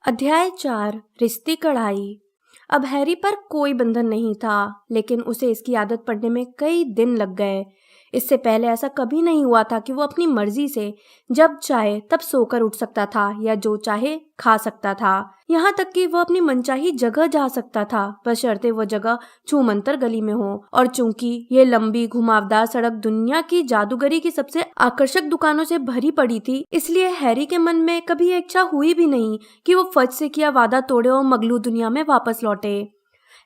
अध्याय 4 रिश्ती कढ़ाई। अब हैरी पर कोई बंधन नहीं था, लेकिन उसे इसकी आदत पड़ने में कई दिन लग गए। इससे पहले ऐसा कभी नहीं हुआ था कि वो अपनी मर्जी से जब चाहे तब सोकर उठ सकता था या जो चाहे खा सकता था। यहाँ तक कि वो अपनी मनचाही जगह जा सकता था, बशर्ते वो जगह छूमंतर गली में हो। और चूंकि ये लंबी घुमावदार सड़क दुनिया की जादूगरी की सबसे आकर्षक दुकानों से भरी पड़ी थी, इसलिए हैरी के मन में कभी इच्छा हुई भी नहीं कि वो फज से किया वादा तोड़े और मगलू दुनिया में वापस लौटे।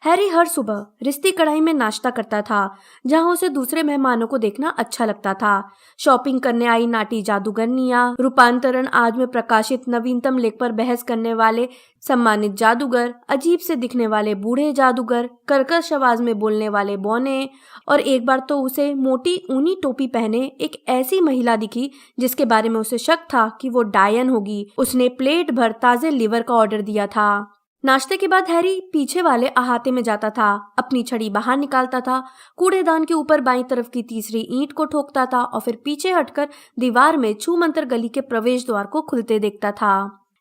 हैरी हर सुबह रिश्ती कढ़ाई में नाश्ता करता था, जहां उसे दूसरे मेहमानों को देखना अच्छा लगता था। शॉपिंग करने आई नाटी जादूगरनियां, रूपांतरण आज में प्रकाशित नवीनतम लेख पर बहस करने वाले सम्मानित जादूगर, अजीब से दिखने वाले बूढ़े जादूगर, कर्कश आवाज में बोलने वाले बौने, और एक बार तो उसे मोटी ऊनी टोपी पहने एक ऐसी महिला दिखी जिसके बारे में उसे शक था कि वो डायन होगी। उसने प्लेट भर ताजे लिवर का ऑर्डर दिया था। नाश्ते के बाद हैरी पीछे वाले अहाते में जाता था, अपनी छड़ी बाहर निकालता था, कूड़ेदान के ऊपर बाईं तरफ की तीसरी ईंट को ठोकता था और फिर पीछे हटकर दीवार में छूमंतर गली के प्रवेश द्वार को खुलते देखता था।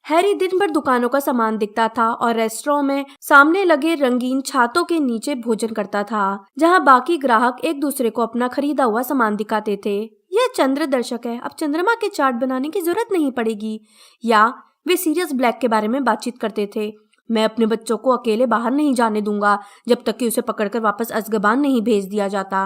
हैरी दिन भर दुकानों का सामान दिखता था और रेस्टोरेंट में सामने लगे रंगीन छातों के नीचे भोजन करता था, जहां बाकी ग्राहक एक दूसरे को अपना खरीदा हुआ सामान दिखाते थे। यह चंद्र दर्शक है, अब चंद्रमा के चार्ट बनाने की जरूरत नहीं पड़ेगी। या वे सीरियस ब्लैक के बारे में बातचीत करते थे। मैं अपने बच्चों को अकेले बाहर नहीं जाने दूंगा जब तक कि उसे पकड़कर वापस अज़्काबान नहीं भेज दिया जाता।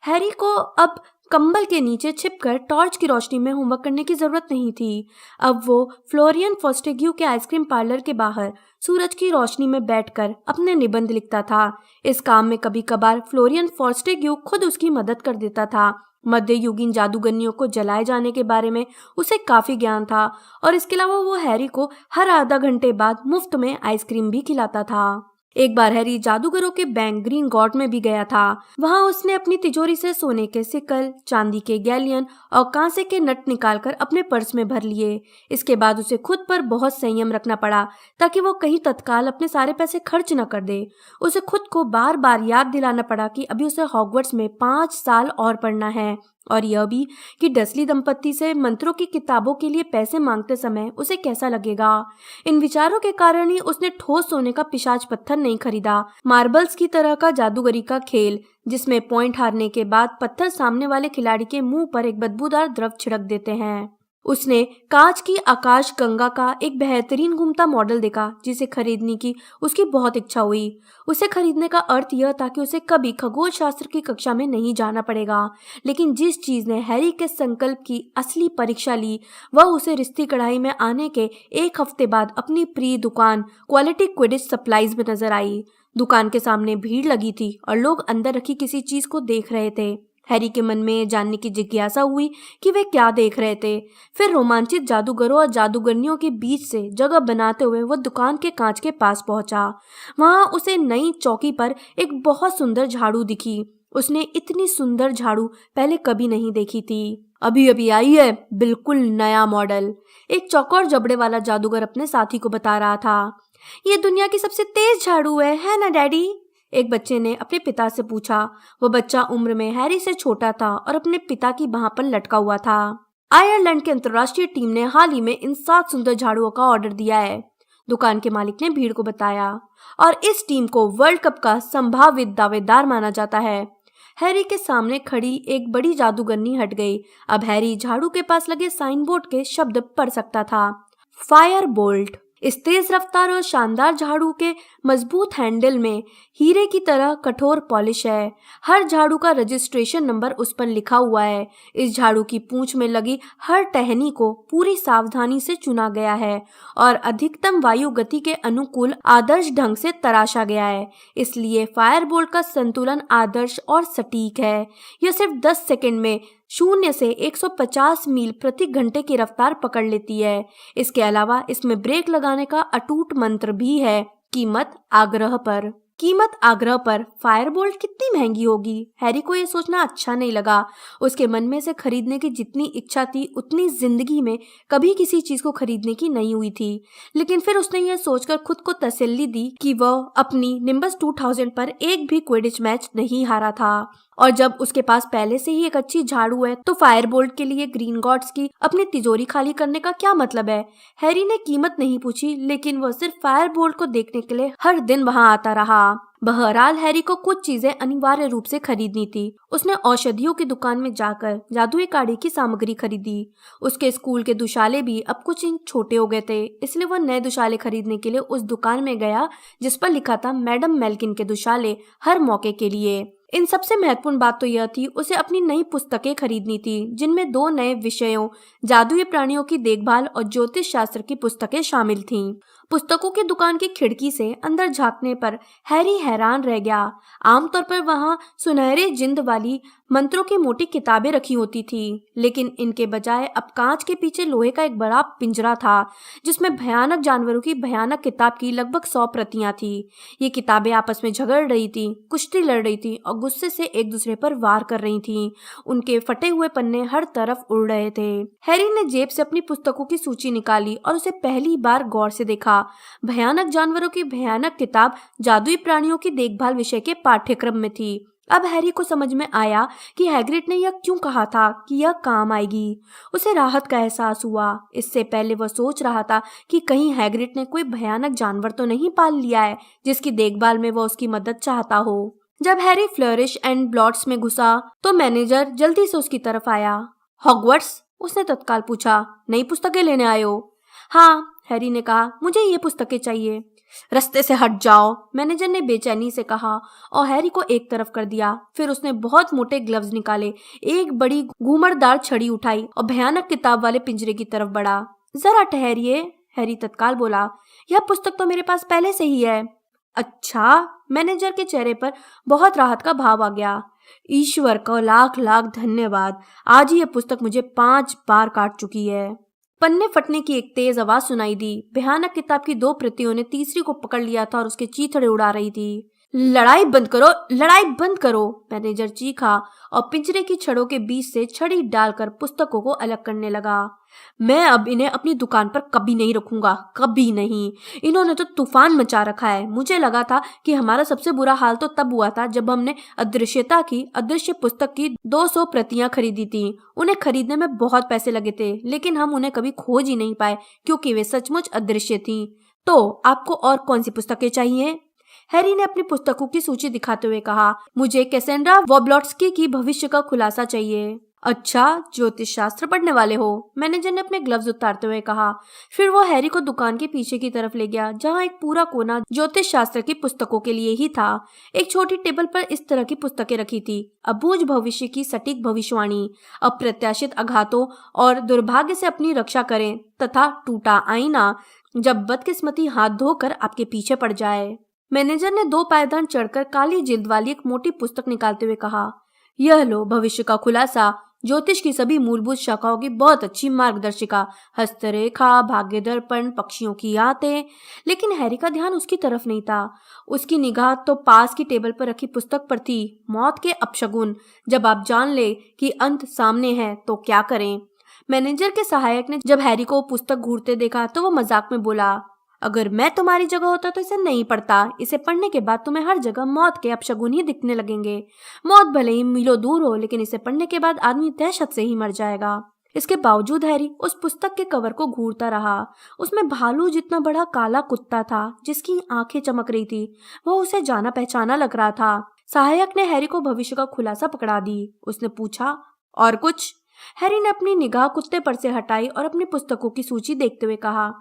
हैरी को अब कंबल के नीचे छिपकर टॉर्च की रोशनी में होमवर्क करने की जरूरत नहीं थी। अब वो फ्लोरियन फोस्टेग्यू के आइसक्रीम पार्लर के बाहर सूरज की रोशनी में बैठकर अपने निबंध लिखता था। इस काम में कभी कभार फ्लोरियन फोस्टेग्यू खुद उसकी मदद कर देता था। मध्ययुगीन जादूगरनियों को जलाए जाने के बारे में उसे काफी ज्ञान था और इसके अलावा वो हैरी को हर आधा घंटे बाद मुफ्त में आइसक्रीम भी खिलाता था। एक बार हैरी जादूगरों के बैंक ग्रीन गॉर्ड में भी गया था। वहां उसने अपनी तिजोरी से सोने के सिकल, चांदी के गैलियन और कांसे के नट निकालकर अपने पर्स में भर लिए। इसके बाद उसे खुद पर बहुत संयम रखना पड़ा ताकि वो कहीं तत्काल अपने सारे पैसे खर्च न कर दे। उसे खुद को बार बार याद दिलाना पड़ा कि अभी उसे हॉगवर्ट्स में 5 साल और पढ़ना है, और यह भी कि डसली दंपत्ति से मंत्रों की किताबों के लिए पैसे मांगते समय उसे कैसा लगेगा। इन विचारों के कारण ही उसने ठोस सोने का पिशाच पत्थर नहीं खरीदा, मार्बल्स की तरह का जादूगरी का खेल जिसमें पॉइंट हारने के बाद पत्थर सामने वाले खिलाड़ी के मुंह पर एक बदबूदार द्रव छिड़क देते हैं। उसने कांच की आकाश गंगा का एक बेहतरीन घूमता मॉडल देखा जिसे खरीदने की उसकी बहुत इच्छा हुई। उसे खरीदने का अर्थ यह था कि उसे कभी खगोल शास्त्र की कक्षा में नहीं जाना पड़ेगा, लेकिन जिस चीज ने हैरी के संकल्प की असली परीक्षा ली वह उसे रिश्ती कढ़ाई में आने के एक हफ्ते बाद अपनी प्रिय दुकान क्वालिटी क्विडिच सप्लाईज में नजर आई। दुकान के सामने भीड़ लगी थी और लोग अंदर रखी किसी चीज को देख रहे थे। हैरी के मन में जानने की जिज्ञासा हुई कि वे क्या देख रहे थे। फिर रोमांचित जादूगरों और जादूगरनियों के बीच से जगह बनाते हुए वह दुकान के कांच के पास पहुंचा। वहां उसे नई चौकी पर एक बहुत सुंदर झाड़ू दिखी। उसने इतनी सुंदर झाड़ू पहले कभी नहीं देखी थी। अभी अभी आई है, बिल्कुल नया मॉडल, एक चौकोर जबड़े वाला जादूगर अपने साथी को बता रहा था। ये दुनिया की सबसे तेज झाड़ू है ना डैडी? एक बच्चे ने अपने पिता से पूछा। वह बच्चा उम्र में हैरी से छोटा था और अपने पिता की बाह पर लटका हुआ था। आयरलैंड की अंतर्राष्ट्रीय टीम ने हाल ही में इन 7 सुंदर झाड़ुओं का ऑर्डर दिया है, दुकान के मालिक ने भीड़ को बताया, और इस टीम को वर्ल्ड कप का संभावित दावेदार माना जाता है। हैरी के सामने खड़ी एक बड़ी जादूगरनी हट गई। अब हैरी झाड़ू के पास लगे साइन बोर्ड के शब्द पढ़ सकता था। Fire Boltt. इस तेज रफ्तार और शानदार झाड़ू के मजबूत हैंडल में हीरे की तरह कठोर पॉलिश है। हर झाड़ू का रजिस्ट्रेशन नंबर उस पर लिखा हुआ है। इस झाड़ू की पूंछ में लगी हर टहनी को पूरी सावधानी से चुना गया है और अधिकतम वायु गति के अनुकूल आदर्श ढंग से तराशा गया है। इसलिए फायरबोल्ट का संतुलन आदर्श और सटीक है। यह सिर्फ 10 सेकंड में 0 से 150 मील प्रति घंटे की रफ्तार पकड़ लेती है। इसके अलावा इसमें ब्रेक लगाने का अटूट मंत्र भी है। कीमत आग्रह पर फायरबोल्ट कितनी महंगी होगी? हैरी को यह सोचना अच्छा नहीं लगा। उसके मन में से खरीदने की जितनी इच्छा थी उतनी जिंदगी में कभी किसी चीज को खरीदने की नहीं हुई थी। लेकिन फिर उसने यह सोचकर खुद को तसल्ली दी कि वह अपनी निम्बस 2000 पर एक भी क्विडिच मैच नहीं हारा था और जब उसके पास पहले से ही एक अच्छी झाड़ू है तो फायरबोल्ट के लिए ग्रीन गॉड्स की अपनी तिजोरी खाली करने का क्या मतलब है। हैरी ने कीमत नहीं पूछी, लेकिन वह सिर्फ फायरबोल्ट को देखने के लिए हर दिन वहां आता रहा। बहरहाल हैरी को कुछ चीजें अनिवार्य रूप से खरीदनी थी। उसने औषधियों की दुकान में जाकर जादुई काढ़े की सामग्री खरीदी। उसके स्कूल के दुशाले भी अब कुछ इंच छोटे हो गए थे, इसलिए वह नए दुशाले खरीदने के लिए उस दुकान में गया जिस पर लिखा था मैडम मेल्किन के दुशाले, हर मौके के लिए। इन सबसे महत्वपूर्ण बात तो यह थी, उसे अपनी नई पुस्तकें खरीदनी थी, जिनमें 2 नए विषयों जादुई प्राणियों की देखभाल और ज्योतिष शास्त्र की पुस्तकें शामिल थीं। पुस्तकों की दुकान की खिड़की से अंदर झांकने पर हैरी हैरान रह गया। आमतौर पर वहां सुनहरे जिंद वाली मंत्रों की मोटी किताबें रखी होती थी, लेकिन इनके बजाय अब कांच के पीछे लोहे का एक बड़ा पिंजरा था, जिसमें भयानक जानवरों की भयानक किताब की लगभग 100 प्रतियां थी। ये किताबें आपस में झगड़ रही थी, कुश्ती लड़ रही थी और गुस्से से एक दूसरे पर वार कर रही थी। उनके फटे हुए पन्ने हर तरफ उड़ रहे थे। हैरी ने जेब से अपनी पुस्तकों की सूची निकाली और उसे पहली बार गौर से देखा। भयानक जानवरों की भयानक किताब जादुई प्राणियों की देखभाल विषय के पाठ्यक्रम में थी। अब हैरी को समझ में आया कि हैग्रिड ने यह क्यों कहा था कि यह काम आएगी। उसे राहत का एहसास हुआ। इससे पहले वह सोच रहा था कि कहीं हैग्रिड ने कोई भयानक जानवर तो नहीं पाल लिया है जिसकी देखभाल में वह उसकी मदद चाहता हो। जब हैरी फ्लरिश एंड ब्लॉट्स में घुसा तो मैनेजर जल्दी से उसकी तरफ आया। हॉगवर्ट्स? उसने तत्काल पूछा। नई पुस्तकें लेने आए हो? हाँ, हैरी ने कहा, मुझे ये पुस्तकें चाहिए। रास्ते से हट जाओ, मैनेजर ने बेचैनी से कहा और हैरी को एक तरफ कर दिया। फिर उसने बहुत मोटे ग्लव्स निकाले, एक बड़ी घूमरदार छड़ी उठाई और भयानक किताब वाले पिंजरे की तरफ बढ़ा। जरा ठहरिए, हैरी तत्काल बोला, यह पुस्तक तो मेरे पास पहले से ही है। अच्छा, मैनेजर के चेहरे पर बहुत राहत का भाव आ गया। ईश्वर का लाख लाख धन्यवाद, आज ही यह पुस्तक मुझे 5 बार काट चुकी है। पन्ने फटने की एक तेज आवाज सुनाई दी। भयानक किताब की 2 प्रतियों ने तीसरी को पकड़ लिया था और उसके चीथड़े उड़ा रही थी। लड़ाई बंद करो, लड़ाई बंद करो, मैनेजर चीखा और पिंजरे की छड़ों के बीच से छड़ी डालकर पुस्तकों को अलग करने लगा। मैं अब इन्हें अपनी दुकान पर कभी नहीं रखूंगा, कभी नहीं। इन्होंने तो तूफान मचा रखा है। मुझे लगा था कि हमारा सबसे बुरा हाल तो तब हुआ था जब हमने अदृश्य पुस्तक की 200 प्रतियां खरीदी थी। उन्हें खरीदने में बहुत पैसे लगे थे, लेकिन हम उन्हें कभी खोज ही नहीं पाए क्योंकि वे सचमुच अदृश्य थी। तो आपको और कौन सी पुस्तकें चाहिए? हैरी ने अपनी पुस्तकों की सूची दिखाते हुए कहा, मुझे कैसेंड्रा वॉब्लॉट्स्की की भविष्य का खुलासा चाहिए। अच्छा, ज्योतिष शास्त्र पढ़ने वाले हो? मैनेजर ने अपने ग्लव्स उतारते हुए कहा। फिर वो हैरी को दुकान के पीछे की तरफ ले गया, जहाँ एक पूरा कोना ज्योतिष शास्त्र की पुस्तकों के लिए ही था। एक छोटी टेबल पर इस तरह की पुस्तकें रखी थी। अबूझ भविष्य की सटीक भविष्यवाणी, अप्रत्याशित आघातों और दुर्भाग्य से अपनी रक्षा करें, तथा टूटा आईना, जब बदकिस्मती हाथ धोकर आपके पीछे पड़ जाए। मैनेजर ने 2 पायदान चढ़कर काली जिल्द वाली एक मोटी पुस्तक निकालते हुए कहा, यह लो, भविष्य का खुलासा, ज्योतिष की सभी मूलभूत शाखाओं की बहुत अच्छी मार्गदर्शिका, हस्तरेखा, भाग्य दर्पण, पक्षियों की आते। लेकिन हैरी का ध्यान उसकी तरफ नहीं था। उसकी निगाह तो पास की टेबल पर रखी पुस्तक पर थी, मौत के अपशगुन, जब आप जान ले कि अंत सामने है तो क्या करें। मैनेजर के सहायक ने जब हैरी को पुस्तक घूरते देखा तो वो मजाक में बोला, अगर मैं तुम्हारी जगह होता तो इसे नहीं पढ़ता। इसे पढ़ने के बाद तुम्हें हर जगह मौत के अपशगुन ही दिखने लगेंगे। मौत भले ही मीलों दूर हो, लेकिन इसे पढ़ने के बाद आदमी दहशत से ही मर जाएगा। इसके बावजूद हैरी उस पुस्तक के कवर को घूरता रहा। उसमें भालू जितना बड़ा काला कुत्ता था, जिसकी आंखें चमक रही थी। वह उसे जाना पहचाना लग रहा था। सहायक ने हैरी को भविष्य का खुलासा पकड़ा दी। उसने पूछा, और कुछ? हैरी ने अपनी निगाह कुत्ते पर से हटाई और अपनी पुस्तकों की सूची देखते हुए कहा,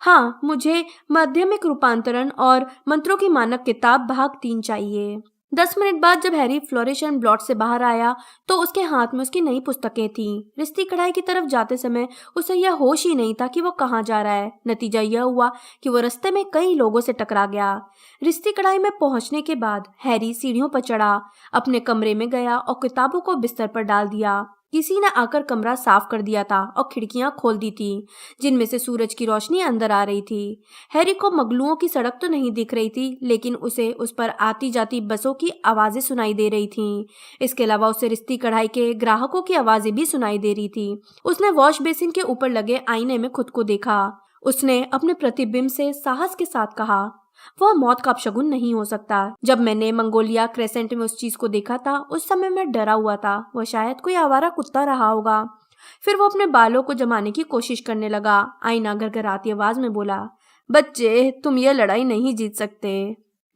हाँ, मुझे माध्यमिक रूपांतरण और मंत्रों की मानक किताब भाग 3 चाहिए। 10 मिनट बाद जब हैरी फ्लोरिश एंड ब्लॉट से बाहर आया तो उसके हाथ में उसकी नई पुस्तकें थीं। रिश्ती कढ़ाई की तरफ जाते समय उसे यह होश ही नहीं था कि वो कहाँ जा रहा है। नतीजा यह हुआ कि वो रास्ते में कई लोगों से टकरा गया। रिश्ती कढ़ाई में पहुंचने के बाद हैरी सीढ़ियों पर चढ़ा, अपने कमरे में गया और किताबों को बिस्तर पर डाल दिया। किसी ने आकर कमरा साफ कर दिया था और खिड़कियां खोल दी थी, जिनमें से सूरज की रोशनी अंदर आ रही थी। हैरी को मगलुओं की सड़क तो नहीं दिख रही थी, लेकिन उसे उस पर आती जाती बसों की आवाजें सुनाई दे रही थीं। इसके अलावा उसे रिश्ती कढ़ाई के ग्राहकों की आवाजें भी सुनाई दे रही थी। उसने वॉश बेसिन के ऊपर लगे आईने में खुद को देखा। उसने अपने प्रतिबिंब से साहस के साथ कहा, वह मौत का अपशगुन नहीं हो सकता। जब मैंने मंगोलिया क्रेसेंट में उस चीज को देखा था, उस समय मैं डरा हुआ था। वह शायद कोई आवारा कुत्ता रहा होगा। फिर वो अपने बालों को जमाने की कोशिश करने लगा। आईना घरघराती आवाज में बोला, बच्चे, तुम यह लड़ाई नहीं जीत सकते।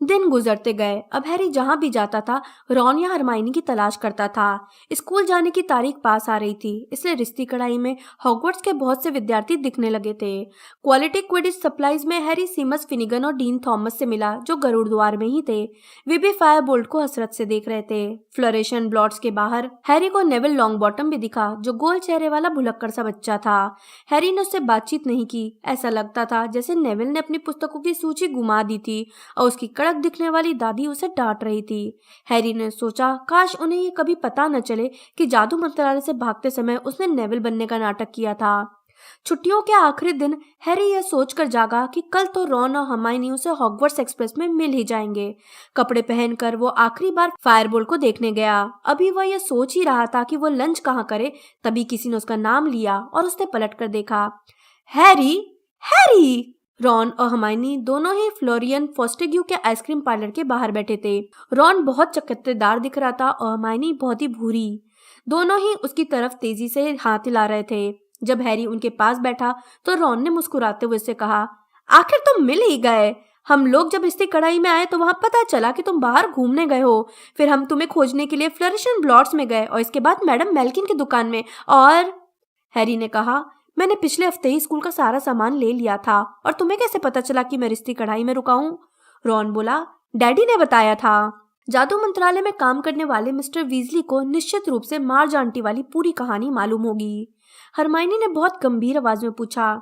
दिन गुजरते गए। अब हैरी जहां भी जाता था, रॉन या हरमाइनी की तलाश करता था। स्कूल जाने की तारीख पास आ रही थी, इसलिए रिश्ती कढ़ाई में हॉगवर्ट्स के बहुत से विद्यार्थी दिखने लगे थे। क्वालिटी क्विडिच सप्लाईज में हैरी सीमस फिनिगन और डीन थॉमस से मिला, जो गरुड़ द्वार में ही थे। वे भी फायर बोल्ट को हसरत से देख रहे थे। फ्लोरेशन ब्लॉट्स के बाहर हैरी को नेविल लॉन्ग बॉटम भी दिखा, जो गोल चेहरे वाला भुलक्कड़ सा बच्चा था। हैरी ने उससे बातचीत नहीं की। ऐसा लगता था जैसे नेविल ने अपनी पुस्तकों की सूची गुमा दी थी और उसकी कड़क दिखने वाली दादी उसे डांट रही थी। हैरी ने सोचा, काश उन्हें ये कभी पता न चले कि जादू मंत्रालय से भागते समय उसने नेविल बनने का नाटक किया था। छुट्टियों के आखिरी दिन हैरी यह सोचकर जागा कि कल तो रॉन और हरमाइनी उसे हॉगवर्ट्स एक्सप्रेस में मिल ही जाएंगे। कपड़े पहनकर वो आखिरी बार फायरबोल्ट को देखने गया। अभी वह यह सोच ही रहा था कि वो लंच कहाँ करे, तभी किसी ने उसका नाम लिया और उसने पलटकर देखा। Harry, Harry! रॉन और हरमाइनी दोनों ही फ्लोरियन फोस्टेग्यू के आइसक्रीम पार्लर के बाहर बैठे थे। रॉन बहुत चकत्तेदार दिख रहा था और हरमाइनी बहुत ही भूरी। दोनों ही उसकी तरफ तेजी से हाथ हिला रहे थे। जब हैरी उनके पास बैठा तो रॉन ने मुस्कुराते हुए उससे कहा, आखिर तुम मिल ही गए। हम लोग जब रिश्ती कढ़ाई में आए तो वहां पता चला कि तुम बाहर घूमने गए हो। फिर हम तुम्हें खोजने के लिए फ्लोरेशन ब्लॉट्स में गए और इसके बाद मैडम मेल्किन की दुकान में। और हैरी ने कहा, मैंने पिछले हफ्ते ही स्कूल का सारा सामान ले लिया था। और तुम्हें कैसे पता चला कि मैं रिश्ती कढ़ाई में रुका हूँ? रॉन बोला, डैडी ने बताया था। जादू मंत्रालय में काम करने वाले मिस्टर वीजली को निश्चित रूप से मार्ज आंटी वाली पूरी कहानी मालूम होगी। हरमाइनी ने बहुत गंभीर आवाज में पूछा,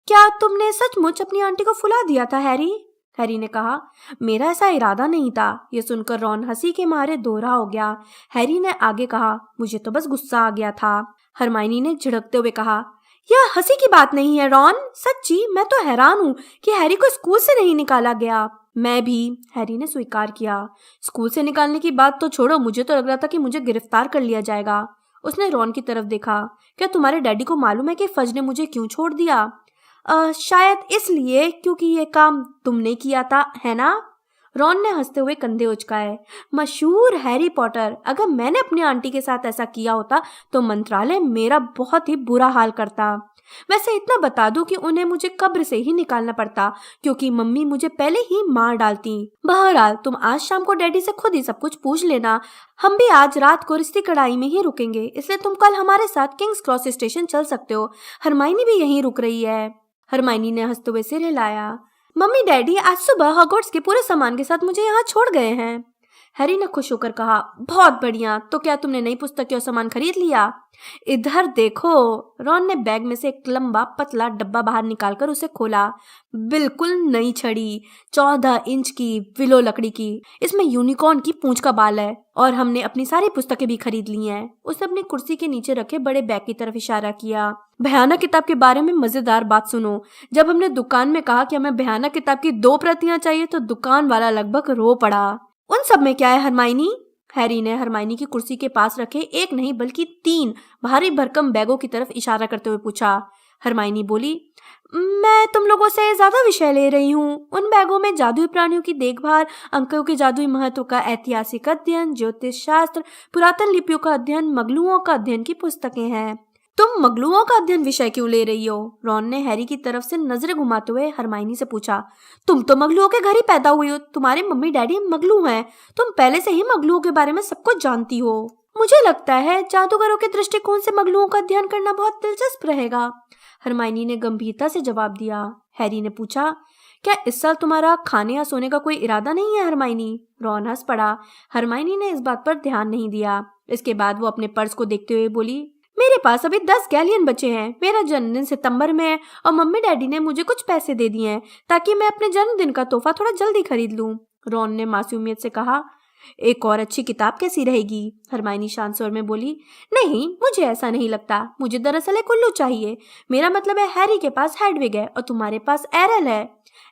क्या तुमने सचमुच अपनी आंटी को फुला दिया था हैरी? हैरी ने कहा, मेरा ऐसा इरादा नहीं था। यह सुनकर रॉन हंसी के मारे दोहरा हो गया। हैरी ने आगे कहा, मुझे तो बस गुस्सा आ गया था। हरमाइनी ने झिड़कते हुए कहा, यह हंसी की बात नहीं है रॉन, सच्ची मैं तो हैरान हूँ कि हैरी को स्कूल से नहीं निकाला गया। मैं भी, हैरी ने स्वीकार किया। स्कूल से निकालने की बात तो छोड़ो, मुझे तो लग रहा था कि मुझे गिरफ्तार कर लिया जाएगा। उसने रॉन की तरफ देखा। क्या तुम्हारे डैडी को मालूम है कि फज ने मुझे क्यों छोड़ दिया? शायद इसलिए क्योंकि ये काम तुमने किया था, है ना? रॉन ने हंसते हुए कंधे उचकाए। मशहूर हैरी पॉटर, अगर मैंने अपनी आंटी के साथ ऐसा किया होता तो मंत्रालय मेरा बहुत ही बुरा हाल करता। वैसे इतना बता दूं कि उन्हें मुझे कब्र से ही निकालना पड़ता, क्योंकि मम्मी मुझे पहले ही मार डालती। बहरहाल तुम आज शाम को डैडी से खुद ही सब कुछ पूछ लेना। हम भी आज रात को रिश्ती कढ़ाई में ही रुकेंगे, इसलिए तुम कल हमारे साथ किंग्स क्रॉस स्टेशन चल सकते हो। हरमाइनी भी यहीं रुक रही है। हरमाइनी ने हंसते हुए सिर हिलाया। मम्मी डैडी आज सुबह हॉगवर्ट्स के पूरे सामान के साथ मुझे यहाँ छोड़ गए हैं। हैरी ने खुश होकर कहा, बहुत बढ़िया। तो क्या तुमने नई पुस्तकें और सामान खरीद लिया? इधर देखो। रॉन ने बैग में से एक लंबा पतला डब्बा बाहर निकालकर उसे खोला। बिल्कुल नई छड़ी, 14 इंच की विलो लकड़ी की। इसमें यूनिकॉर्न की पूंछ का बाल है और हमने अपनी सारी पुस्तकें भी खरीद ली हैं। उसने अपनी कुर्सी के नीचे रखे बड़े बैग की तरफ इशारा किया। भयानक किताब के बारे में मजेदार बात सुनो। जब हमने दुकान में कहा कि हमें भयानक किताब की 2 प्रतियां चाहिए तो दुकान वाला लगभग रो पड़ा। उन सब में क्या है हरमाइनी? हैरी ने हरमाइनी की कुर्सी के पास रखे एक नहीं बल्कि 3 भारी भरकम बैगों की तरफ इशारा करते हुए पूछा। हरमाइनी बोली, मैं तुम लोगों से ज्यादा विषय ले रही हूँ। उन बैगों में जादुई प्राणियों की देखभाल, अंकों के जादुई महत्व का ऐतिहासिक अध्ययन, ज्योतिष शास्त्र, पुरातन लिपियों का अध्ययन, मगलुओं का अध्ययन की पुस्तकें हैं। तुम मगलुओं का अध्ययन विषय क्यों ले रही हो? रॉन ने हैरी की तरफ से नजरें घुमाते हुए हरमाइनी से पूछा। तुम तो मगलुओं के घर ही पैदा हुई हो। तुम्हारे मम्मी डैडी मगलू हैं। तुम पहले से ही मगलुओं के बारे में सब कुछ जानती हो। मुझे लगता है जादूगरों के दृष्टिकोण से मगलुओं का अध्ययन करना बहुत दिलचस्प रहेगा। हरमाइनी ने गंभीरता से जवाब दिया। हैरी ने पूछा, क्या इस साल तुम्हारा खाने या सोने का कोई इरादा नहीं है हरमाइनी? रॉन हंस पड़ा। हरमाइनी ने इस बात पर ध्यान नहीं दिया। इसके बाद वो अपने पर्स को देखते हुए बोली, मेरे पास अभी 10 गैलियन बचे हैं। मेरा जन्मदिन सितंबर में है और मम्मी डैडी ने मुझे कुछ पैसे दे दिए हैं ताकि मैं अपने जन्मदिन का तोहफा थोड़ा जल्दी खरीद लूं। रॉन ने मासूमियत से कहा, एक और अच्छी किताब कैसी रहेगी? हरमाइनी शांत स्वर में बोली, नहीं, मुझे ऐसा नहीं लगता। मुझे दरअसल एक उल्लू चाहिए। मेरा मतलब है हैरी के पास हेडविग है और तुम्हारे पास एरल है।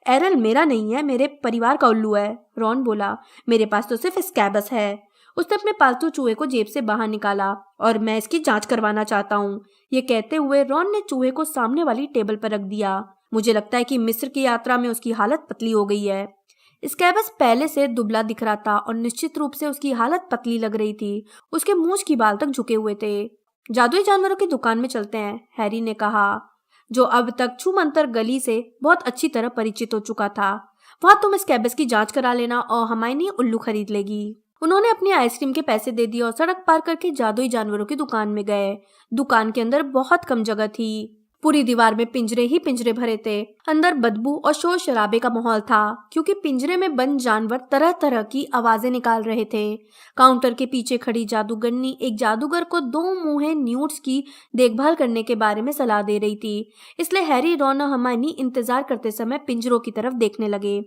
एरल मेरा नहीं है, मेरे परिवार का उल्लू है। रॉन बोला, मेरे पास तो सिर्फ स्कैबस है। उसने अपने पालतू चूहे को जेब से बाहर निकाला। और मैं इसकी जांच करवाना चाहता हूँ। ये कहते हुए रॉन ने चूहे को सामने वाली टेबल पर रख दिया। मुझे लगता है कि मिस्र की यात्रा में उसकी हालत पतली हो गई है। स्कैबस पहले से दुबला दिख रहा था और निश्चित रूप से उसकी हालत पतली लग रही थी। उसके मूंछ की बाल तक झुके हुए थे। जादुई जानवरों की दुकान में चलते हैं, हैरी ने कहा, जो अब तक छूमंतर गली से बहुत अच्छी तरह परिचित हो चुका था। वहां तुम स्कैबस की जांच करा लेना और हमायनी उल्लू खरीद लेगी। उन्होंने अपनी आइसक्रीम के पैसे दे दिए और सड़क पार करके जादुई जानवरों की दुकान में गए। दुकान के अंदर बहुत कम जगह थी। पूरी दीवार में पिंजरे ही पिंजरे भरे थे। अंदर बदबू और शोर शराबे का माहौल था, क्योंकि पिंजरे में बंद जानवर तरह तरह की आवाजें निकाल रहे थे। काउंटर के पीछे खड़ी जादूगरनी एक जादूगर को 2 मुंहे न्यूट्स की देखभाल करने के बारे में सलाह दे रही थी। इसलिए हैरी, रॉन और हरमाइनी इंतजार करते समय पिंजरों की तरफ देखने लगे।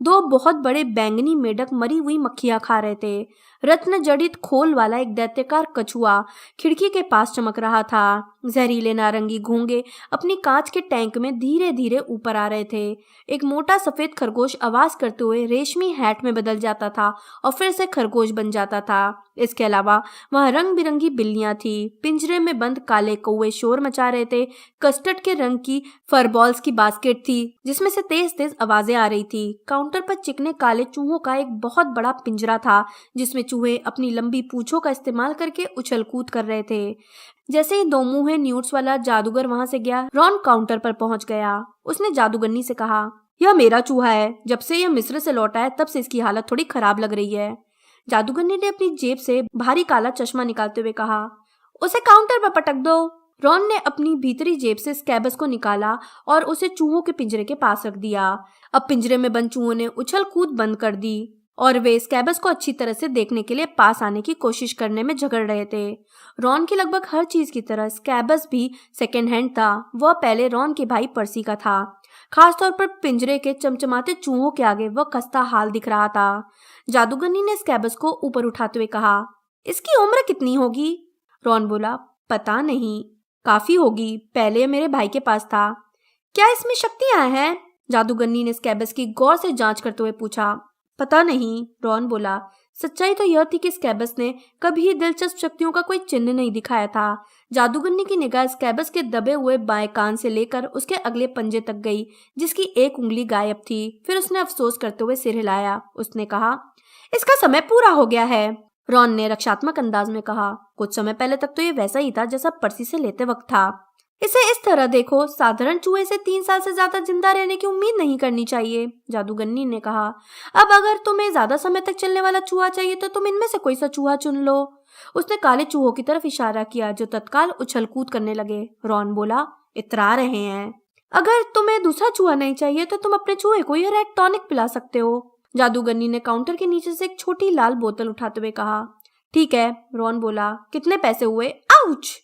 2 बहुत बड़े बैंगनी मेढक मरी हुई मक्खियां खा रहे थे। रत्न जड़ित खोल वाला एक दैत्याकार कछुआ खिड़की के पास चमक रहा था। जहरीले नारंगी घोंगे अपनी कांच के टैंक में धीरे धीरे ऊपर आ रहे थे। एक मोटा सफेद खरगोश आवाज करते हुए रेशमी हैट में बदल जाता था और फिर से खरगोश बन जाता था। इसके अलावा वहां रंग बिरंगी बिल्लियां थी। पिंजरे में बंद काले कौवे शोर मचा रहे थे। कस्टर्ड के रंग की फरबॉल्स की बास्केट थी जिसमें से तेज तेज आवाजें आ रही थी। काउंटर पर चिकने काले चूहों का एक बहुत बड़ा पिंजरा था, जिसमें चूहे अपनी लंबी पूंछों का इस्तेमाल करके उछल कूद कर रहे थे। जैसे ही 2 मुंहे न्यूट्स वाला जादूगर वहां से गया, रॉन काउंटर पर पहुंच गया। उसने जादूगरनी से कहा, यह मेरा चूहा है। जब से यह मिस्र से लौटा है तब से इसकी हालत थोड़ी खराब लग रही है। जादूगरनी ने अपनी जेब से भारी काला चश्मा निकालते हुए कहा, उसे काउंटर पर पटक दो। रॉन ने अपनी भीतरी जेब से स्कैबस को निकाला और उसे चूहों के पिंजरे के पास रख दिया। अब पिंजरे में बंद चूहों ने उछल कूद बंद कर दी और वे स्कैबस को अच्छी तरह से देखने के लिए पास आने की कोशिश करने में झगड़ रहे थे। रॉन की लगभग हर चीज की तरह स्कैबस भी सेकेंड हैंड था। वह पहले रॉन के भाई पर्सी का था। खासतौर पर पिंजरे के चमचमाते चूहों के आगे वह खस्ता हाल दिख रहा था। जादूगरनी ने स्कैबस को ऊपर उठाते हुए कहा, इसकी उम्र कितनी होगी? रॉन बोला, पता नहीं, काफी होगी। पहले यह मेरे भाई के पास था। क्या इसमें शक्तियां हैं? जादूगरनी ने स्कैबस की गौर से जांच करते हुए पूछा। पता नहीं, रॉन बोला। सच्चाई तो यह थी कि स्कैबस ने कभी दिलचस्प शक्तियों का कोई चिन्ह नहीं दिखाया था। जादूगरनी की निगाह स्कैबस के दबे हुए बाएं कान से लेकर उसके अगले पंजे तक गई, जिसकी एक उंगली गायब थी। फिर उसने अफसोस करते हुए सिर हिलाया। उसने कहा, इसका समय पूरा हो गया है। रॉन ने रक्षात्मक अंदाज में कहा, कुछ समय पहले तक तो ये वैसा ही था जैसा पर्सी से लेते वक्त था। इसे इस तरह देखो, साधारण चूहे से 3 साल से ज्यादा जिंदा रहने की उम्मीद नहीं करनी चाहिए, जादूगरनी ने कहा। अब अगर तुम्हें ज्यादा समय तक चलने वाला चूहा चाहिए तो तुम इनमें से कोई सा चूहा चुन लो। उसने काले चूहों की तरफ इशारा किया जो तत्काल उछल कूद करने लगे। रॉन बोला, इतरा रहे हैं। अगर तुम्हें दूसरा चूहा नहीं चाहिए तो तुम अपने चूहे को यह रेड टॉनिक पिला सकते हो। जादूगरनी ने काउंटर के नीचे से एक छोटी लाल बोतल उठाते हुए कहा। ठीक है, रॉन बोला। कितने पैसे हुए? आउच!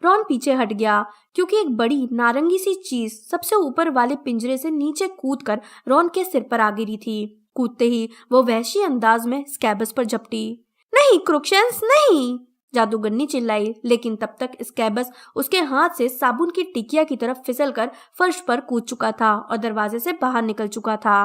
रॉन पीछे हट गया क्योंकि एक बड़ी नारंगी सी चीज सबसे ऊपर वाले पिंजरे से नीचे कूदकर रॉन के सिर पर आ गिरी थी। कूदते ही वो वहशी अंदाज में स्कैबस पर झपटी। नहीं क्रुक्शंस, नहीं! जादूगरनी चिल्लाई, लेकिन तब तक स्कैबस उसके हाथ से साबुन की टिकिया की तरफ फिसलकर फर्श पर कूद चुका था और दरवाजे से बाहर निकल चुका था।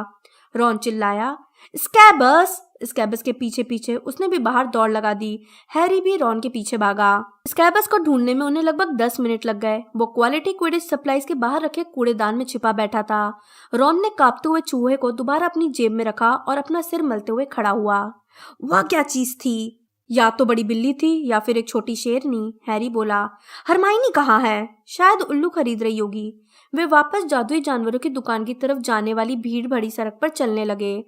रॉन चिल्लाया, स्कैबस! स्कैबस के पीछे पीछे उसने भी बाहर दौड़ लगा दी। हैरी भी रॉन के पीछे भागा। स्कैबस को ढूंढने में उन्हें लगभग 10 मिनट लग गए। वो क्वालिटी क्विडिच सप्लाईज के बाहर रखे कूड़ेदान में छिपा बैठा था। रॉन ने कांपते हुए चूहे को दोबारा अपनी जेब में रखा और अपना सिर मलते हुए खड़ा हुआ। वह क्या चीज थी? या तो बड़ी बिल्ली थी या फिर एक छोटी शेरनी, हैरी बोला। हरमाइनी कहाँ है? शायद उल्लू खरीद रही होगी। वे वापस जादुई जानवरों की दुकान की तरफ जाने वाली भीड़ भरी सड़क पर चलने लगे।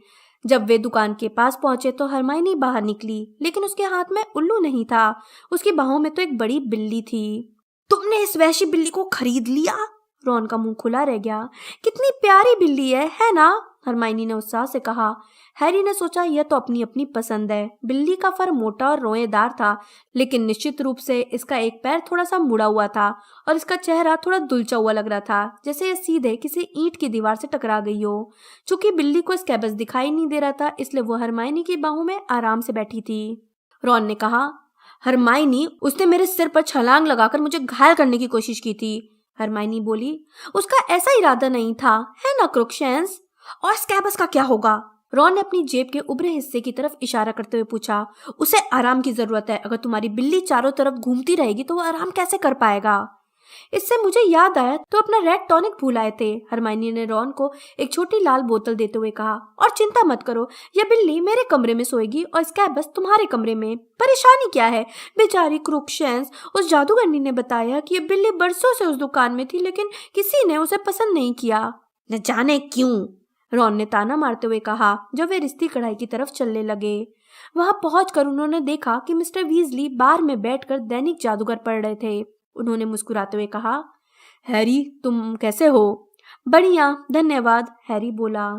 जब वे दुकान के पास पहुंचे तो हरमाइनी बाहर निकली, लेकिन उसके हाथ में उल्लू नहीं था। उसकी बाहों में तो एक बड़ी बिल्ली थी। तुमने इस वहशी बिल्ली को खरीद लिया? रॉन का मुंह खुला रह गया। कितनी प्यारी बिल्ली है ना? हरमाइनी ने उत्साह से कहा। हैरी ने सोचा यह तो अपनी अपनी पसंद है। बिल्ली का फर मोटा और रोएदार था, लेकिन निश्चित रूप से इसका एक पैर थोड़ा सा मुड़ा हुआ था और इसका चेहरा थोड़ा दुलचा हुआ लग रहा था, जैसे यह सीधे किसी ईंट की दीवार से टकरा गई हो। चूंकि बिल्ली को स्कैबस दिखाई नहीं दे रहा था, इसलिए वो हरमाइनी की बाहों में आराम से बैठी थी। रॉन ने कहा, हरमाइनी, उसने मेरे सिर पर छलांग लगाकर मुझे घायल करने की कोशिश की थी। हरमाइनी बोली, उसका ऐसा इरादा नहीं था, है ना क्रुक्शंस? और स्कैबस का क्या होगा? रॉन ने अपनी जेब के उभरे हिस्से की तरफ इशारा करते हुए पूछा। उसे आराम की जरूरत है। अगर तुम्हारी बिल्ली चारों तरफ घूमती रहेगी तो वो आराम कैसे कर पाएगा? इससे मुझे याद आया तो अपना रेड टॉनिक भूल आए थे। हरमाइनी ने रॉन को एक छोटी लाल बोतल देते हुए कहा, और चिंता मत करो, यह बिल्ली मेरे कमरे में सोएगी और स्कैबस तुम्हारे कमरे में। परेशानी क्या है? बेचारी क्रूक्शेंस, उस जादूगरनी ने बताया कि ये बिल्ली बरसों से उस दुकान में थी, लेकिन किसी ने उसे पसंद नहीं किया। न जाने क्यों, रॉन ने ताना मारते हुए कहा जब वे रिश्ती कढ़ाई की तरफ चलने लगे। वहां पहुंचकर उन्होंने देखा कि मिस्टर वीजली बार में बैठकर दैनिक जादूगर पढ़ रहे थे। उन्होंने मुस्कुराते हुए कहा, हैरी तुम कैसे हो? बढ़िया धन्यवाद, हैरी बोला।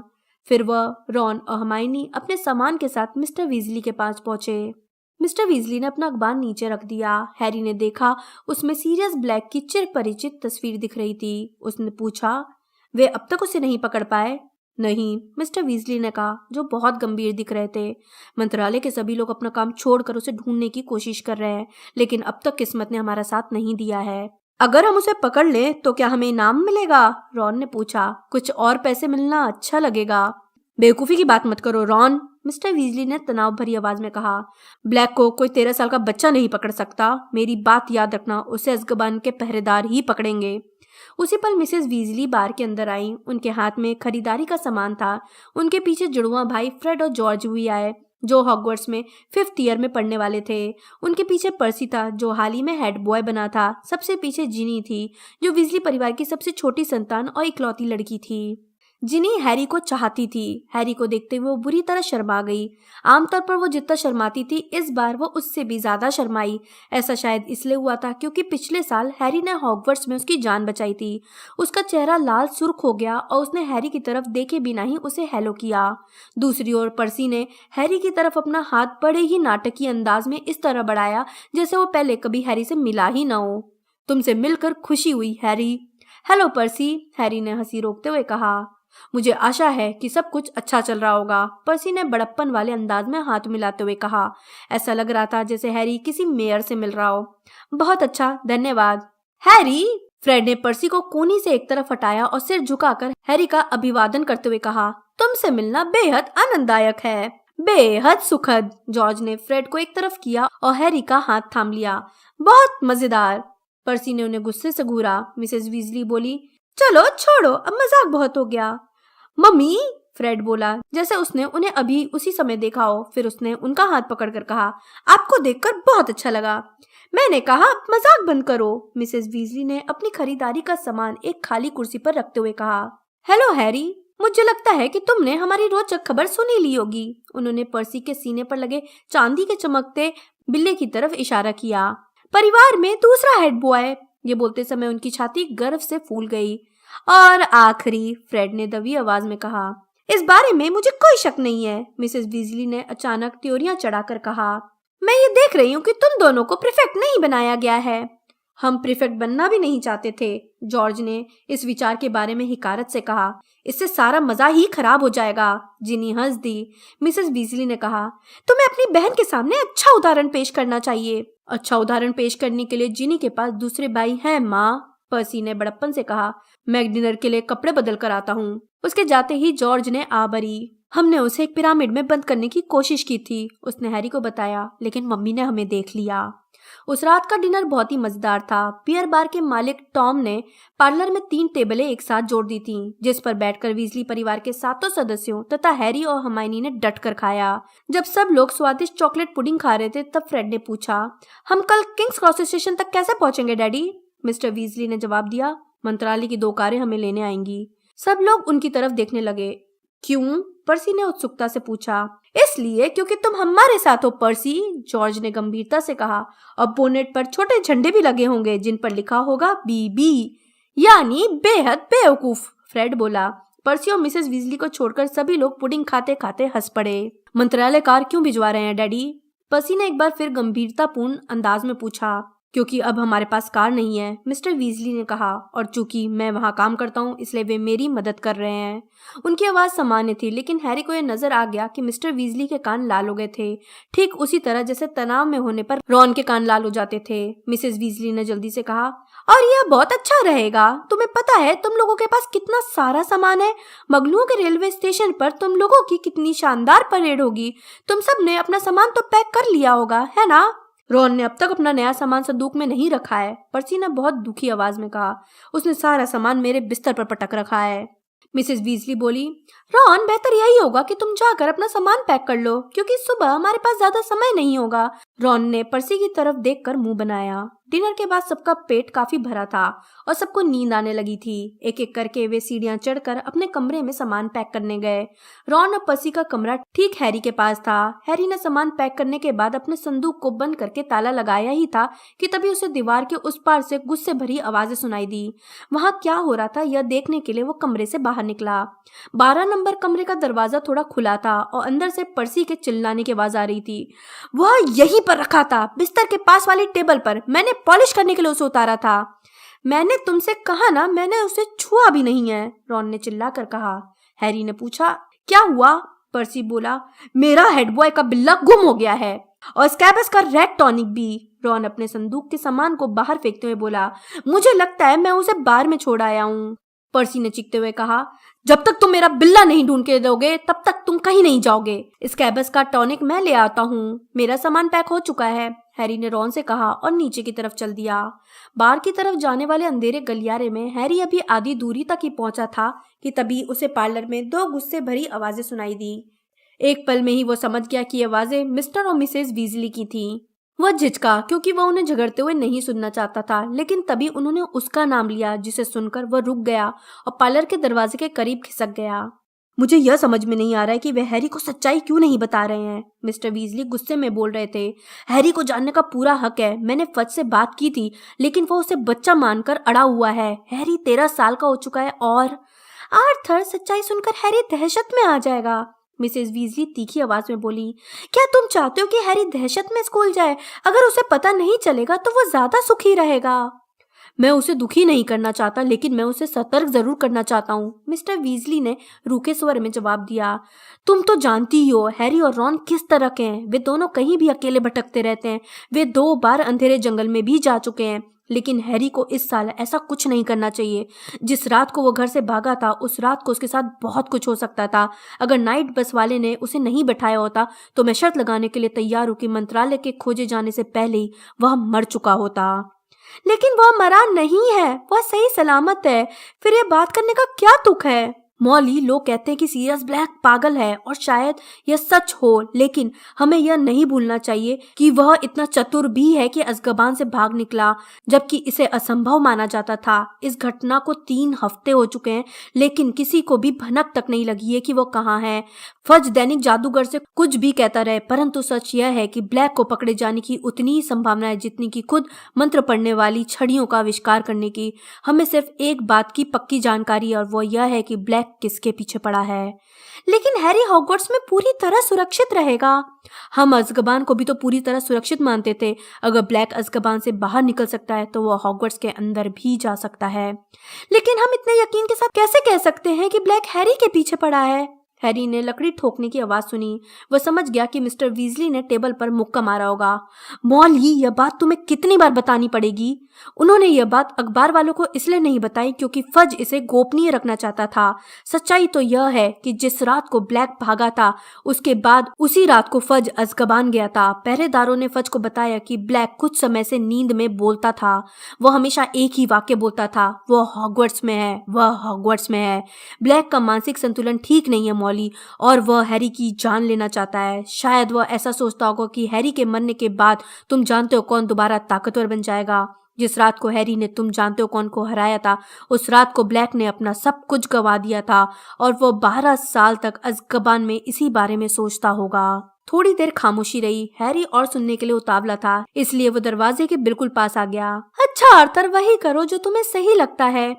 फिर वह, रॉन और हरमाइनी अपने सामान के साथ मिस्टर वीजली के पास पहुंचे। मिस्टर वीजली ने अपना अखबार नीचे रख दिया। हैरी ने देखा उसमें सीरियस ब्लैक की चिर परिचित तस्वीर दिख रही थी। उसने पूछा, वे अब तक उसे नहीं पकड़ पाए? नहीं, मिस्टर वीजली ने कहा, जो बहुत गंभीर दिख रहे थे। मंत्रालय के सभी लोग अपना काम छोड़कर उसे ढूंढने की कोशिश कर रहे हैं, लेकिन अब तक किस्मत ने हमारा साथ नहीं दिया है। अगर हम उसे पकड़ लें तो क्या हमें इनाम मिलेगा? रॉन ने पूछा। कुछ और पैसे मिलना अच्छा लगेगा। बेवकूफी की बात मत करो रॉन, मिस्टर वीजली ने तनाव भरी आवाज में कहा। ब्लैक को कोई 13 साल का बच्चा नहीं पकड़ सकता। मेरी बात याद रखना, उसे अज़्काबान के पहरेदार ही पकड़ेंगे। उसी पल मिसेस वीजली बार के अंदर आई। उनके हाथ में खरीदारी का सामान था। उनके पीछे जुड़वा भाई फ्रेड और जॉर्ज भी आए, जो हॉगवर्ट्स में 5th ईयर में पढ़ने वाले थे। उनके पीछे पर्सी था, जो हाल ही में हेड बॉय बना था। सबसे पीछे जिनी थी, जो वीजली परिवार की सबसे छोटी संतान और इकलौती लड़की थी। जिनी हैरी को चाहती थी। हैरी को देखते हुए वो बुरी तरह शर्मा गई। आमतौर पर वो जितना शर्माती थी, इस बार वो उससे भी ज्यादा शर्माई। ऐसा शायद इसलिए हुआ था क्योंकि पिछले साल हैरी ने हॉगवर्ट्स में उसकी जान बचाई थी। उसका चेहरा लाल सुर्ख हो गया और उसने हैरी की तरफ देखे बिना ही उसे हेलो किया। दूसरी ओर पर्सी ने हैरी की तरफ अपना हाथ बड़े ही नाटकीय अंदाज में इस तरह बढ़ाया जैसे वो पहले कभी हैरी से मिला ही ना हो। तुमसे मिलकर खुशी हुई हैरी। हेलो पर्सी, हैरी ने हंसी रोकते हुए कहा। मुझे आशा है कि सब कुछ अच्छा चल रहा होगा, पर्सी ने बड़प्पन वाले अंदाज में हाथ मिलाते हुए कहा। ऐसा लग रहा था जैसे हैरी किसी मेयर से मिल रहा हो। बहुत अच्छा, धन्यवाद। हैरी, फ्रेड ने पर्सी को कोनी से एक तरफ हटाया और सिर झुकाकर हैरी का अभिवादन करते हुए कहा, तुमसे मिलना बेहद आनंददायक है। बेहद सुखद, जॉर्ज ने फ्रेड को एक तरफ किया और हैरी का हाथ थाम लिया। बहुत मजेदार, पर्सी ने उन्हें गुस्से से घूरा। मिसेस वीजली बोली, चलो छोड़ो, अब मजाक बहुत हो गया। मम्मी, फ्रेड बोला, जैसे उसने उन्हें अभी उसी समय देखा हो। फिर उसने उनका हाथ पकड़कर कहा, आपको देखकर बहुत अच्छा लगा। मैंने कहा मजाक बंद करो। मिसेस वीजली ने अपनी खरीदारी का सामान एक खाली कुर्सी पर रखते हुए कहा। हेलो हैरी, मुझे लगता है कि तुमने हमारी रोचक खबर सुनी ली होगी। उन्होंने पर्सी के सीने पर लगे चांदी के चमकते बिल्ले की तरफ इशारा किया। परिवार में दूसरा हेड बॉय। ये बोलते समय उनकी छाती गर्व से फूल गई। और आखिरी, फ्रेड ने दबी आवाज में कहा, इस बारे में मुझे कोई शक नहीं है। मिसेस वीजली ने अचानक त्योरियां चढ़ाकर कहा, मैं ये देख रही हूँ कि तुम दोनों को प्रीफेक्ट नहीं बनाया गया है। हम प्रीफेक्ट बनना भी नहीं चाहते थे, जॉर्ज ने इस विचार के बारे में हिकारत से कहा। इससे सारा मजा ही खराब हो जाएगा। जिनी हंस दी। मिसेस वीजली ने कहा, तुम्हें अपनी बहन के सामने अच्छा उदाहरण पेश करना चाहिए। अच्छा उदाहरण पेश करने के लिए जिनी के पास दूसरे भाई हैं माँ, पर्सी ने बड़प्पन से कहा। मैं डिनर के लिए कपड़े बदल कर आता हूँ। उसके जाते ही जॉर्ज ने आ भरी। हमने उसे एक पिरामिड में बंद करने की कोशिश की थी, उसने हैरी को बताया, लेकिन मम्मी ने हमें देख लिया। उस रात का डिनर बहुत ही मजेदार था। बियर बार के मालिक टॉम ने पार्लर में 3 टेबलें एक साथ जोड़ दी थीं, जिस पर बैठकर वीजली परिवार के 7 सदस्यों तथा हैरी और हरमाइनी ने डट कर खाया। जब सब लोग स्वादिष्ट चॉकलेट पुडिंग खा रहे थे, तब फ्रेड ने पूछा, हम कल किंग्स क्रॉस स्टेशन तक कैसे पहुंचेंगे डैडी? मिस्टर वीजली ने जवाब दिया, मंत्रालय की 2 कारें हमें लेने आएंगी। सब लोग उनकी तरफ देखने लगे। क्यों? पर्सी ने उत्सुकता से पूछा। इसलिए क्योंकि तुम हमारे साथ हो पर्सी, जॉर्ज ने गंभीरता से कहा। और बोनेट पर छोटे झंडे भी लगे होंगे जिन पर लिखा होगा बीबी, यानी बेहद बेवकूफ, फ्रेड बोला। पर्सी और मिसेस वीजली को छोड़कर सभी लोग पुडिंग खाते खाते हंस पड़े। मंत्रालय कार क्यों भिजवा रहे हैं डैडी? पर्सी ने एक बार फिर गंभीरतापूर्ण अंदाज में पूछा। क्योंकि अब हमारे पास कार नहीं है, मिस्टर वीजली ने कहा, और चूंकि मैं वहां काम करता हूं इसलिए वे मेरी मदद कर रहे हैं। उनकी आवाज सामान्य थी, लेकिन हैरी को यह नजर आ गया कि मिस्टर वीजली के कान लाल हो गए थे, ठीक उसी तरह जैसे तनाव में होने पर रॉन के कान लाल हो जाते थे। मिसेस वीजली ने जल्दी से कहा, और यह बहुत अच्छा रहेगा। तुम्हें पता है तुम लोगों के पास कितना सारा सामान है। मगलुओं के रेलवे स्टेशन पर तुम लोगों की कितनी शानदार परेड होगी। तुम सब ने अपना सामान तो पैक कर लिया होगा, है ना? रॉन ने अब तक अपना नया सामान संदूक में नहीं रखा है, पर्सी ने बहुत दुखी आवाज में कहा। उसने सारा सामान मेरे बिस्तर पर पटक रखा है। मिसेस वीजली बोली, रॉन, बेहतर यही होगा कि तुम जाकर अपना सामान पैक कर लो, क्योंकि सुबह हमारे पास ज्यादा समय नहीं होगा। रॉन ने पर्सी की तरफ देखकर मुंह बनाया। डिनर के बाद सबका पेट काफी भरा था और सबको नींद आने लगी थी। एक एक करके वे सीढ़ियां चढ़कर अपने कमरे में सामान पैक करने गए। रॉन और पर्सी का कमरा ठीक हैरी के पास था। हैरी ने सामान पैक करने के बाद अपने संदूक को बंद करके ताला लगाया ही था कि तभी उसे दीवार के उस पार से गुस्से भरी आवाजें सुनाई दी। वहां क्या हो रहा था यह देखने के लिए वो कमरे से बाहर निकला। 12 नंबर कमरे का दरवाजा थोड़ा खुला था और अंदर से पर्सी के चिल्लाने की आवाज आ रही थी। वह यहीं पर रखा था, बिस्तर के पास वाली टेबल पर। मैंने पॉलिश करने के लिए उसे उतारा था। मैंने तुमसे कहा ना, मैंने उसे छुआ भी नहीं है, रॉन ने चिल्लाकर कहा। हैरी ने पूछा, क्या हुआ? पर्सी बोला, मेरा हेड बॉय का बिल्ला गुम हो गया है और स्कैबस का रेड टॉनिक भी। रॉन अपने संदूक के सामान को बाहर फेंकते हुए बोला, मुझे लगता है मैं उसे बार में छोड़ आया हूँ। पर्सी ने चीखते हुए कहा, जब तक तुम मेरा बिल्ला नहीं ढूंढ के दोगे तब तक तुम कहीं नहीं जाओगे। स्कैबस का टॉनिक मैं ले आता हूँ, मेरा सामान पैक हो चुका है, हैरी ने रॉन से कहा और नीचे की तरफ चल दिया। बाहर की तरफ जाने वाले अंधेरे गलियारे में हैरी अभी आधी दूरी तक ही पहुंचा था कि तभी उसे पार्लर में 2 गुस्से भरी आवाजें सुनाई दी। एक पल में ही वो समझ गया कि ये आवाजें मिस्टर और मिसेस वीजली की थीं। वह झिझका क्योंकि वह उन्हें झगड़ते हुए नहीं सुनना चाहता था, लेकिन तभी उन्होंने उसका नाम लिया, जिसे सुनकर वह रुक गया और पार्लर के दरवाजे के करीब खिसक गया। मुझे यह समझ में नहीं आ रहा है कि वे हैरी को सच्चाई क्यों नहीं बता रहे हैं, मिस्टर वीजली गुस्से में बोल रहे थे। हैरी को जानने का पूरा हक है। मैंने फज से बात की थी, लेकिन वो उसे बच्चा मानकर अड़ा हुआ है। हैरी 13 साल का हो चुका है और आर्थर, सच्चाई सुनकर हैरी दहशत में आ जाएगा, मिसेस वीजली तीखी आवाज में बोली। क्या तुम चाहते हो कि हैरी दहशत में स्कूल जाए? अगर उसे पता नहीं चलेगा तो वो ज्यादा सुखी रहेगा। मैं उसे दुखी नहीं करना चाहता, लेकिन मैं उसे सतर्क जरूर करना चाहता हूँ, मिस्टर वीजली ने रूखे स्वर में जवाब दिया। तुम तो जानती ही हो हैरी और रॉन किस तरह के हैं। वे दोनों कहीं भी अकेले भटकते रहते हैं। वे 2 बार अंधेरे जंगल में भी जा चुके हैं, लेकिन हैरी को इस साल ऐसा कुछ नहीं करना चाहिए। जिस रात को वो घर से भागा था, उस रात को उसके साथ बहुत कुछ हो सकता था। अगर नाइट बस वाले ने उसे नहीं बैठाया होता तो मैं शर्त लगाने के लिए तैयार हूँ कि मंत्रालय के खोजे जाने से पहले ही वह मर चुका होता। लेकिन वह मरा नहीं है, वह सही सलामत है। फिर यह बात करने का क्या तुक है? मॉली, लोग कहते हैं कि सीरियस ब्लैक पागल है और शायद यह सच हो, लेकिन हमें यह नहीं भूलना चाहिए कि वह इतना चतुर भी है कि अज़्काबान से भाग निकला, जबकि इसे असंभव माना जाता था। इस घटना को 3 हफ्ते हो चुके हैं, लेकिन किसी को भी भनक तक नहीं लगी है कि वो कहाँ है। फज दैनिक जादूगर से कुछ भी कहता रहे, परंतु सच यह है कि ब्लैक को पकड़े जाने की उतनी ही संभावना है जितनी की खुद मंत्र पढ़ने वाली छड़ियों का आविष्कार करने की। हमें सिर्फ एक बात की पक्की जानकारी है और वो यह है कि ब्लैक किसके पीछे पड़ा है। लेकिन हैरी हॉगवर्ट्स में पूरी तरह सुरक्षित रहेगा। हम अज़्काबान को भी तो पूरी तरह सुरक्षित मानते थे। अगर ब्लैक अज़्काबान से बाहर निकल सकता है तो वह हॉगवर्ट्स के अंदर भी जा सकता है। लेकिन हम इतने यकीन के साथ कैसे कह सकते हैं कि ब्लैक हैरी के पीछे पड़ा है? हैरी ने लकड़ी ठोकने की आवाज सुनी। वह समझ गया कि मिस्टर वीजली ने टेबल पर मुक्का मारा होगा। मॉली, यह बात तुम्हें कितनी बार बतानी पड़ेगी? उन्होंने यह बात अखबार वालों को इसलिए नहीं बताई क्योंकि फज इसे गोपनीय रखना चाहता था। सच्चाई तो यह है कि जिस रात को ब्लैक भागा था, उसके बाद उसी रात को फज अज़्काबान गया था। पहरेदारों ने फज को बताया कि ब्लैक कुछ समय से नींद में बोलता था। वह हमेशा एक ही वाक्य बोलता था, वह हॉगवर्ट्स में है, वह हॉगवर्ट्स में है। ब्लैक का मानसिक संतुलन ठीक नहीं है मॉली, और वह हैरी की जान लेना चाहता है। शायद वह ऐसा सोचता होगा कि हैरी के मरने के बाद तुम जानते हो कौन दोबारा ताकतवर बन जाएगा। जिस रात को हैरी ने तुम जानते हो कौन को हराया था, उस रात को ब्लैक ने अपना सब कुछ गंवा दिया था और वो 12 साल तक अज़्काबान में इसी बारे में सोचता होगा। थोड़ी देर खामोशी रही। हैरी और सुनने के लिए उतावला था, इसलिए वो दरवाजे के बिल्कुल पास आ गया। अच्छा आर्थर, वही करो जो तुम्हें सही लगता है,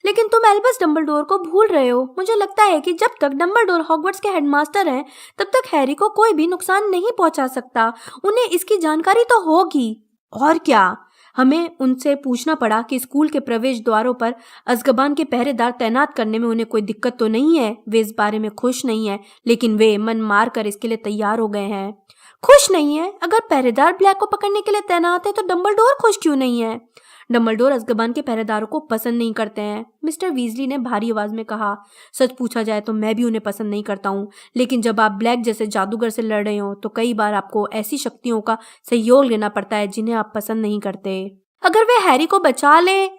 लेकिन तुम एल्बस डंबलडोर को भूल रहे हो। मुझे लगता है कि जब तक डंबलडोर हॉगवर्ट्स के हेडमास्टर हैं, तब तक हैरी को कोई भी नुकसान नहीं पहुंचा सकता। उन्हें इसकी जानकारी तो होगी। और क्या, हमें उनसे पूछना पड़ा कि स्कूल के प्रवेश द्वारों पर अज़्काबान के पहरेदार तैनात करने में उन्हें कोई दिक्कत तो नहीं है। वे इस बारे में खुश नहीं है, लेकिन वे मन मार कर इसके लिए तैयार हो गए हैं। खुश नहीं है? अगर पहरेदार ब्लैक को पकड़ने के लिए तैनात है तो डंबलडोर खुश क्यों नहीं है? डम्बलडोर अज़्काबान के पहरेदारों को पसंद नहीं करते हैं, मिस्टर वीजली ने भारी आवाज में कहा। सच पूछा जाए तो मैं भी उन्हें पसंद नहीं करता हूँ, लेकिन जब आप ब्लैक जैसे जादूगर से लड़ रहे हो तो कई बार आपको ऐसी शक्तियों का सहयोग लेना पड़ता है जिन्हें आप पसंद नहीं करते। अगर वे हैरी को बचा लें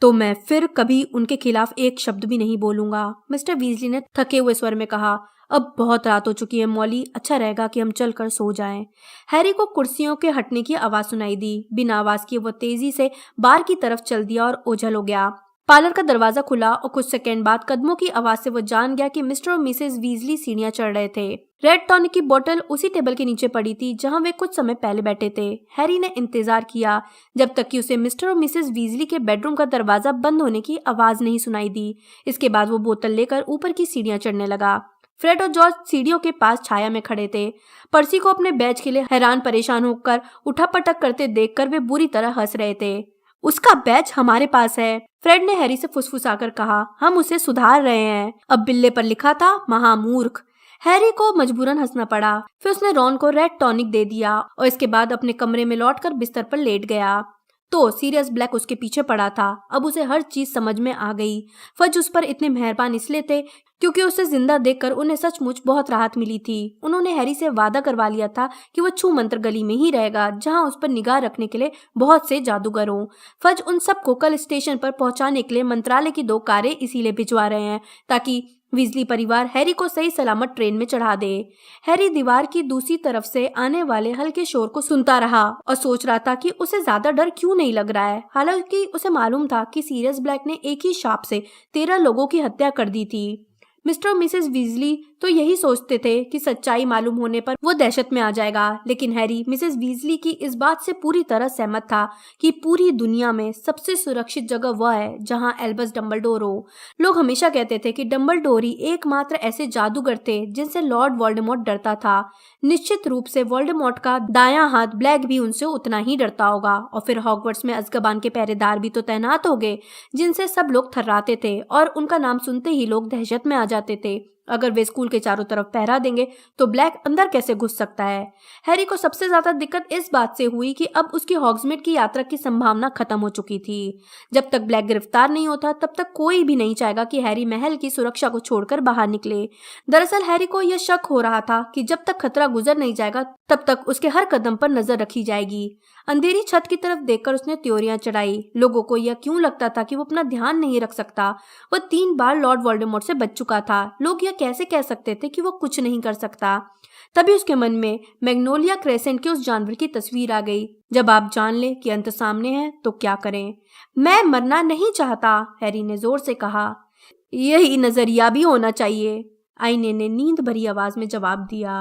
तो मैं फिर कभी उनके खिलाफ एक शब्द भी नहीं बोलूंगा, मिस्टर वीजली ने थके हुए स्वर में कहा। अब बहुत रात हो चुकी है मॉली, अच्छा रहेगा कि हम चलकर सो जाएं। हैरी को कुर्सियों के हटने की आवाज सुनाई दी। बिना आवाज किए वो तेजी से बार की तरफ चल दिया और ओझल हो गया। पार्लर का दरवाजा खुला और कुछ सेकंड बाद कदमों की आवाज से वो जान गया कि मिस्टर और मिसेस वीजली सीढ़ियां चढ़ रहे थे। रेड टॉनिक की बोतल उसी टेबल के नीचे पड़ी थी जहां वे कुछ समय पहले बैठे थे। हैरी ने इंतजार किया जब तक कि उसे मिस्टर और मिसेस वीजली के बेडरूम का दरवाजा बंद होने की आवाज नहीं सुनाई दी। इसके बाद वो बोतल लेकर ऊपर की सीढ़ियां चढ़ने लगा। फ्रेड और जॉर्ज सीढ़ियों के पास छाया में खड़े थे। पर्सी को अपने बैच के लिए हैरान परेशान होकर उठापटक करते देखकर वे बुरी तरह हंस रहे थे। उसका बैच हमारे पास है, फ्रेड ने हैरी से फुसफुसाकर कहा। हम उसे सुधार रहे हैं। अब बिल्ले पर लिखा था महामूर्ख। हैरी को मजबूरन हंसना पड़ा। फिर उसने रॉन को रेड टॉनिक दे दिया और इसके बाद अपने कमरे में लौटकर बिस्तर पर लेट गया। तो सीरियस ब्लैक उसके पीछे पड़ा था। अब उसे हर चीज समझ में आ गई। फज उस पर इतने मेहरबान इसलिए थे क्योंकि उसे जिंदा देखकर उन्हें सचमुच बहुत राहत मिली थी। उन्होंने हैरी से वादा करवा लिया था कि वो छू मंत्र गली में ही रहेगा जहां उस पर निगाह रखने के लिए बहुत से जादूगर हों। फज उन सबको कल स्टेशन पर पहुंचाने के लिए मंत्रालय की 2 कारें इसीलिए भिजवा रहे हैं ताकि वीजली परिवार हैरी को सही सलामत ट्रेन में चढ़ा दे। हैरी दीवार की दूसरी तरफ से आने वाले हल्के शोर को सुनता रहा और सोच रहा था कि उसे ज्यादा डर क्यों नहीं लग रहा है। हालांकि उसे मालूम था कि सीरियस ब्लैक ने एक ही शाप से 13 लोगों की हत्या कर दी थी। मिस्टर और मिसेस वीजली तो यही सोचते थे कि सच्चाई मालूम होने पर वो दहशत में आ जाएगा, लेकिन हैरी मिसेस वीजली की इस बात से पूरी तरह सहमत था कि पूरी दुनिया में सबसे सुरक्षित जगह वह है जहां एल्बस डम्बलडोर हो। लोग हमेशा कहते थे कि डम्बलडोर ही एकमात्र ऐसे जादूगर थे जिनसे लॉर्ड वोल्डेमॉर्ट डरता था। निश्चित रूप से वोल्डेमॉर्ट का दायां हाथ ब्लैक भी उनसे उतना ही डरता होगा। और फिर हॉगवर्ट्स में अज़्काबान के पहरेदार भी तो तैनात हो गए जिनसे सब लोग थर्राते थे और उनका नाम सुनते ही लोग दहशत में आ जाते थे। अगर वे स्कूल के चारों तरफ पहरा देंगे तो ब्लैक अंदर कैसे घुस सकता है। हैरी को सबसे ज्यादा दिक्कत इस बात से हुई कि अब उसकी हॉग्समीड की यात्रा की संभावना खत्म हो चुकी थी। जब तक ब्लैक गिरफ्तार नहीं होता तब तक कोई भी नहीं चाहेगा कि हैरी महल की सुरक्षा को छोड़कर बाहर निकले। दरअसल हैरी को यह शक हो रहा था कि जब तक खतरा गुजर नहीं जाएगा तब तक उसके हर कदम पर नजर रखी जाएगी। अंधेरी छत की तरफ देखकर उसने त्योरियां चढ़ाई। लोगों को यह क्यों लगता था कि वो अपना ध्यान नहीं रख सकता। वह 3 बार लॉर्ड वोल्डेमॉर्ट से बच चुका था। लोग यह कैसे कह सकते थे कि वो कुछ नहीं कर सकता। तभी उसके मन में मैग्नोलिया क्रेसेंट के उस जानवर की तस्वीर आ गई। जब आप जान ले कि अंत सामने है तो क्या करें। मैं मरना नहीं चाहता, हैरी ने जोर से कहा। यही नजरिया भी होना चाहिए, आईने ने नींद भरी आवाज में जवाब दिया।